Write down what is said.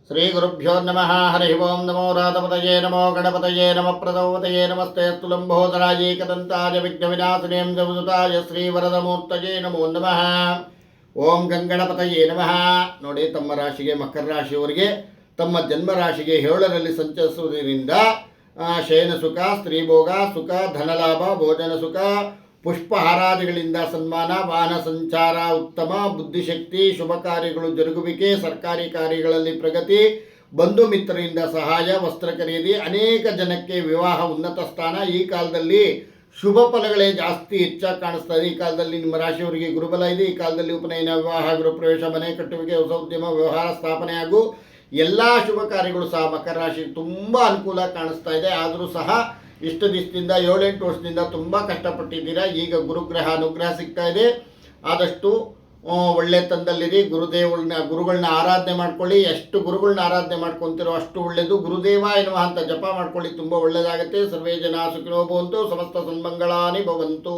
ಶ್ರೀ ಗುರುಭ್ಯೋ ನಮಃ. ಹರಿ ಓಂ. ನಮೋ ರಾಧಪತಯೇ ನಮೋ ಗಣಪತಯೇ ನಮಃ ಪ್ರದೋಪತಯೇ ನಮಸ್ತೆ ಅಸ್ತು ಲಂಬೋದರಾಜ ಏಕದಂತಾಯ ವಿಘ್ನ ವಿನಾಶನೇಂ ಜವಸುತಾಯ ಶ್ರೀ ವರದಮೂರ್ತಯೇ ನಮೋ ನಮಃ. ಓಂ ಗಂಗಣಪತಯೇ ನಮಃ. ನೋಡಿ, ತಮ್ಮ ರಾಶಿಗೆ ಮಕರ ರಾಶಿಯವರಿಗೆ ತಮ್ಮ ಜನ್ಮ ರಾಶಿಗೆ 7ರಲ್ಲಿ ಸಂಚರಿಸುವುದರಿಂದ ಶಯನ ಸುಖ, ಸ್ತ್ರೀಭೋಗ ಸುಖ, ಧನಲಾಭ, ಭೋಜನ ಸುಖ, ಪುಷ್ಪಹಾರಾದಿಗಳಿಂದ ಸನ್ಮಾನ, ವಾಹನ ಸಂಚಾರ ಉತ್ತಮ, ಬುದ್ಧಿಶಕ್ತಿ, ಶುಭ ಕಾರ್ಯಗಳು ಜರುಗುವಿಕೆ, ಸರ್ಕಾರಿ ಕಾರ್ಯಗಳಲ್ಲಿ ಪ್ರಗತಿ, ಬಂಧು ಮಿತ್ರರಿಂದ ಸಹಾಯ, ವಸ್ತ್ರ ಖರೀದಿ, ಅನೇಕ ಜನಕ್ಕೆ ವಿವಾಹ, ಉನ್ನತ ಸ್ಥಾನ. ಈ ಕಾಲದಲ್ಲಿ ಶುಭ ಫಲಗಳೇ ಜಾಸ್ತಿ ಹೆಚ್ಚಾಗಿ ಕಾಣಿಸ್ತಾ ಇದೆ. ಈ ಕಾಲದಲ್ಲಿ ನಿಮ್ಮ ರಾಶಿಯವರಿಗೆ ಗುರುಬಲ ಇದೆ. ಈ ಕಾಲದಲ್ಲಿ ಉಪನಯನ, ವಿವಾಹ, ಗೃಹಪ್ರವೇಶ, ಮನೆ ಕಟ್ಟುವಿಕೆ, ಹೊಸ ಉದ್ಯಮ, ವ್ಯವಹಾರ ಸ್ಥಾಪನೆ ಹಾಗೂ ಎಲ್ಲ ಶುಭ ಕಾರ್ಯಗಳು ಸಹ ಮಕರ ರಾಶಿಗೆ ತುಂಬ ಅನುಕೂಲ ಕಾಣಿಸ್ತಾ ಇದೆ. ಆದರೂ ಸಹ ಇಷ್ಟು ದಿವಸದಿಂದ 7-8 ವರ್ಷದಿಂದ ತುಂಬ ಕಷ್ಟಪಟ್ಟಿದ್ದೀರಾ. ಈಗ ಗುರುಗ್ರಹ ಅನುಗ್ರಹ ಸಿಗ್ತಾ ಇದೆ. ಆದಷ್ಟು ಒಳ್ಳೆ ತಂದಲ್ಲಿರಿ. ಗುರುಗಳನ್ನ ಆರಾಧನೆ ಮಾಡ್ಕೊಳ್ಳಿ. ಎಷ್ಟು ಗುರುಗಳನ್ನ ಆರಾಧನೆ ಮಾಡ್ಕೊತಿರೋ ಅಷ್ಟು ಒಳ್ಳೆಯದು. ಗುರುದೇವ ಎನ್ನುವ ಅಂತ ಜಪ ಮಾಡ್ಕೊಳ್ಳಿ, ತುಂಬ ಒಳ್ಳೆಯದಾಗುತ್ತೆ. ಸರ್ವೇ ಜನ ಸುಖಿನೋ ಭವಂತು, ಸಮಸ್ತ ಸನ್ಮಂಗಳಾನಿ ಭವಂತು.